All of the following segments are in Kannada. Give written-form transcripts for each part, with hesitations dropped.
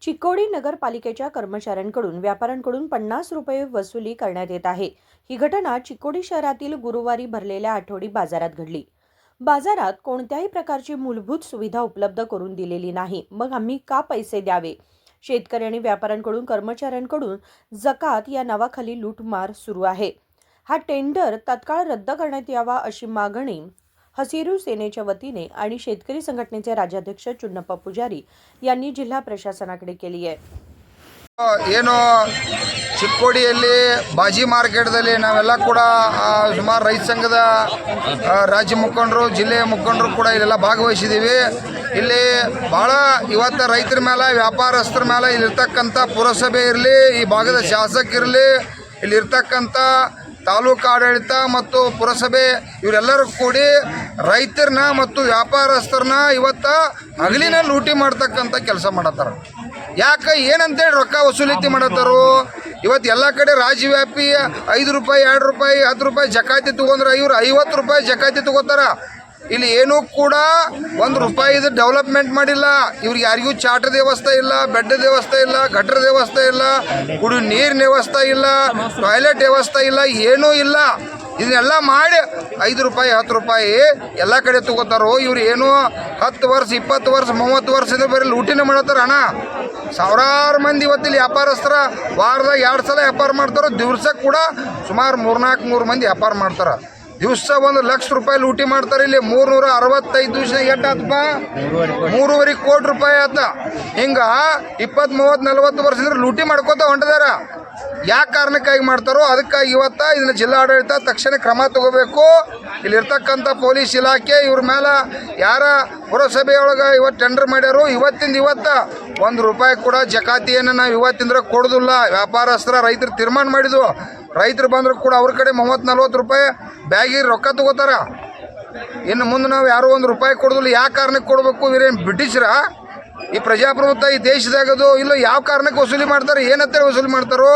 चिकोडी नगरपालिकेच्या कर्मचाऱ्यांकडून व्यापाऱ्यांकडून 50 रुपये वसुली करण्यात येत आहे। ही घटना चिकोडी शहरातील गुरुवारी भरलेल्या आठवडी बाजारात घडली। बाजारात कोणत्याही प्रकारची मूलभूत सुविधा उपलब्ध करून दिलेली नाही, मग आम्ही का पैसे द्यावे? शेतकरी आणि व्यापाऱ्यांकडून कर्मचाऱ्यांकडून जकात या नावाखाली लूटमार सुरू आहे। हा टेंडर तत्काळ रद्द करण्यात यावा अशी मागणी हसीरू सेनेच्या वतीने आणि शेतकरी संघटनेचे राज्याध्यक्ष चुन्नप्पा पुजारी यांनी जिल्हा प्रशासनाकडे केली आहे। ಏನು ಚಿಕ್ಕೋಡಿಯಲ್ಲಿ ಬಾಜಿ ಮಾರ್ಕೆಟ್ದಲ್ಲಿ ನಾವೆಲ್ಲ ಕೂಡ ಸುಮಾರು ರೈತ ಸಂಘದ ರಾಜ್ಯ ಮುಖಂಡರು ಜಿಲ್ಲೆಯ ಮುಖಂಡರು ಕೂಡ ಇಲ್ಲೆಲ್ಲ ಭಾಗವಹಿಸಿದ್ದೀವಿ। ಇಲ್ಲಿ ಭಾಳ ಇವತ್ತು ರೈತರ ಮೇಲೆ ವ್ಯಾಪಾರಸ್ಥರ ಮೇಲೆ ಇಲ್ಲಿರ್ತಕ್ಕಂಥ ಪುರಸಭೆ ಇರಲಿ, ಈ ಭಾಗದ ಶಾಸಕರಿರಲಿ, ಇಲ್ಲಿರ್ತಕ್ಕಂಥ ತಾಲೂಕು ಆಡಳಿತ ಮತ್ತು ಪುರಸಭೆ ಇವರೆಲ್ಲರೂ ಕೂಡಿ ರೈತರನ್ನ ಮತ್ತು ವ್ಯಾಪಾರಸ್ಥರನ್ನ ಇವತ್ತು ಹಗಲಿನ ಲೂಟಿ ಮಾಡ್ತಕ್ಕಂಥ ಕೆಲಸ ಮಾಡತ್ತಾರ। ಯಾಕೆ ಏನಂತೇಳಿ ರೊಕ್ಕ ವಸೂಲಿತಿ ಮಾಡತ್ತಾರು? ಇವತ್ತು ಎಲ್ಲ ಕಡೆ ರಾಜ್ಯವ್ಯಾಪಿ 5 ರೂಪಾಯಿ 2 ರೂಪಾಯಿ 10 ರೂಪಾಯಿ ಜಕಾತಿ ತೊಗೊಂಡ್ರೆ ಇವ್ರು 50 ರೂಪಾಯಿ ಜಕಾತಿ ತೊಗೋತಾರ। ಇಲ್ಲಿ ಏನೂ ಕೂಡ 1 ರೂಪಾಯಿದು ಡೆವಲಪ್ಮೆಂಟ್ ಮಾಡಿಲ್ಲ। ಇವ್ರಿಗೆ ಯಾರಿಗೂ ಚಾಟದ ವ್ಯವಸ್ಥೆ ಇಲ್ಲ, ಬೆಡ್ ವ್ಯವಸ್ಥೆ ಇಲ್ಲ, ಗಟ್ರದ ವ್ಯವಸ್ಥೆ ಇಲ್ಲ, ಕುಡಿಯೋ ನೀರಿನ ವ್ಯವಸ್ಥೆ ಇಲ್ಲ, ಟಾಯ್ಲೆಟ್ ವ್ಯವಸ್ಥೆ ಇಲ್ಲ, ಏನೂ ಇಲ್ಲ। ಇದನ್ನೆಲ್ಲ ಮಾಡಿ 5 ರೂಪಾಯಿ 10 ರೂಪಾಯಿ ಎಲ್ಲ ಕಡೆ ತಗೋತಾರೋ। ಇವ್ರು ಏನು 10 ವರ್ಷ 20 ವರ್ಷ 30 ವರ್ಷದ ಬರೀ ಲೂಟಿನ ಮಾಡತ್ತಾರ ಅಣ್ಣ। ಸಾವಿರಾರು ಮಂದಿ ಇವತ್ತಿಲ್ಲಿ ವ್ಯಾಪಾರಸ್ಥರ ವಾರದಾಗ 2 ಸಲ ವ್ಯಾಪಾರ ಮಾಡ್ತಾರೋ, ದಿವ್ಸಕ್ಕೆ ಕೂಡ ಸುಮಾರು 300-400 ಮಂದಿ ವ್ಯಾಪಾರ ಮಾಡ್ತಾರೆ। ದಿವಸ 1 ಲಕ್ಷ ರೂಪಾಯಿ ಲೂಟಿ ಮಾಡ್ತಾರೆ। ಇಲ್ಲಿ 365 ದಿವಸ ಎಷ್ಟು ಆತಪ್ಪ? 3.5 ಕೋಟಿ ರೂಪಾಯಿ ಆತ। ಹಿಂಗೆ 20, 30, 40 ವರ್ಷದಿಂದ ಲೂಟಿ ಮಾಡ್ಕೋತ ಹೊಂಟಿದಾರ। ಯಾಕೆ ಕಾರಣಕ್ಕಾಗಿ ಮಾಡ್ತಾರೋ ಅದಕ್ಕಾಗಿ ಇವತ್ತು ಇದನ್ನು ಜಿಲ್ಲಾಡಳಿತ ತಕ್ಷಣ ಕ್ರಮ ತಗೋಬೇಕು। ಇಲ್ಲಿರ್ತಕ್ಕಂಥ ಪೊಲೀಸ್ ಇಲಾಖೆ ಇವ್ರ ಮೇಲೆ ಯಾರ ಪುರಸಭೆಯೊಳಗೆ ಇವತ್ತು ಟೆಂಡರ್ ಮಾಡ್ಯಾರೋ ಇವತ್ತಿಂದ ಇವತ್ತು 1 ರೂಪಾಯಿ ಕೂಡ ಜಕಾತಿಯನ್ನು ನಾವು ಇವತ್ತಿಂದ ಕೊಡೋದಿಲ್ಲ। ವ್ಯಾಪಾರಸ್ಥರ ರೈತರು ತೀರ್ಮಾನ ಮಾಡಿದ್ವು, ರೈತರು ಬಂದರೂ ಕೂಡ ಅವ್ರ ಕಡೆ 30-40 ರೂಪಾಯಿ ಬ್ಯಾಗಿಗೆ ರೊಕ್ಕ ತಗೋತಾರ। ಇನ್ನು ಮುಂದೆ ನಾವು ಯಾರೋ 1 ರೂಪಾಯಿ ಕೊಡೋದಿಲ್ಲ। ಯಾವ ಕಾರಣಕ್ಕೆ ಕೊಡಬೇಕು? ಇವರೇನು ಬ್ರಿಟಿಷರ? ಈ ಪ್ರಜಾಪ್ರಭುತ್ವ ಈ ದೇಶದಾಗದು ಇಲ್ಲ? ಯಾವ ಕಾರಣಕ್ಕೆ ವಸೂಲಿ ಮಾಡ್ತಾರೆ? ಏನಂತೇಳಿ ವಸೂಲಿ ಮಾಡ್ತಾರೋ?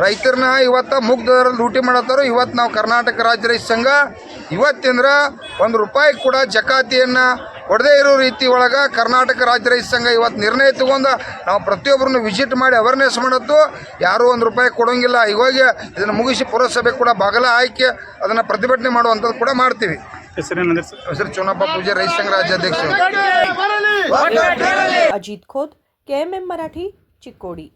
ರೈತರನ್ನ ಇವತ್ತು ಮುಗ್ಧ ದರದಲ್ಲಿ ಲೂಟಿ ಮಾಡತ್ತಾರೋ। ಇವತ್ತು ನಾವು ಕರ್ನಾಟಕ ರಾಜ್ಯ ರೈತ ಸಂಘ ಇವತ್ತಿಂದ್ರ 1 ರೂಪಾಯಿ ಕೂಡ ಜಕಾತಿಯನ್ನು ಕೊಡದೇ ಇರೋ ರೀತಿ ಒಳಗೆ ಕರ್ನಾಟಕ ರಾಜ್ಯ ರೈತ ಸಂಘ ಇವತ್ತು ನಿರ್ಣಯ ತಗೊಂಡು ನಾವು ಪ್ರತಿಯೊಬ್ಬರನ್ನು ವಿಸಿಟ್ ಮಾಡಿ ಅವೇರ್ನೆಸ್ ಮಾಡತ್ತು। ಯಾರೂ 1 ರೂಪಾಯಿ ಕೊಡೋಂಗಿಲ್ಲ। ಇವಾಗ ಇದನ್ನು ಮುಗಿಸಿ ಪುರಸಭೆ ಕೂಡ ಬಾಗಲ ಆಯ್ಕೆ ಅದನ್ನು ಪ್ರತಿಭಟನೆ ಮಾಡುವಂಥದ್ದು ಕೂಡ ಮಾಡ್ತೀವಿ। ಹೆಸರು ಚುನ್ನಪ್ಪ ಪೂಜಾರಿ, ರೈತ ಸಂಘ ರಾಜ್ಯಾಧ್ಯಕ್ಷ। अजित खोत, KMM मराठी, चिकोडी।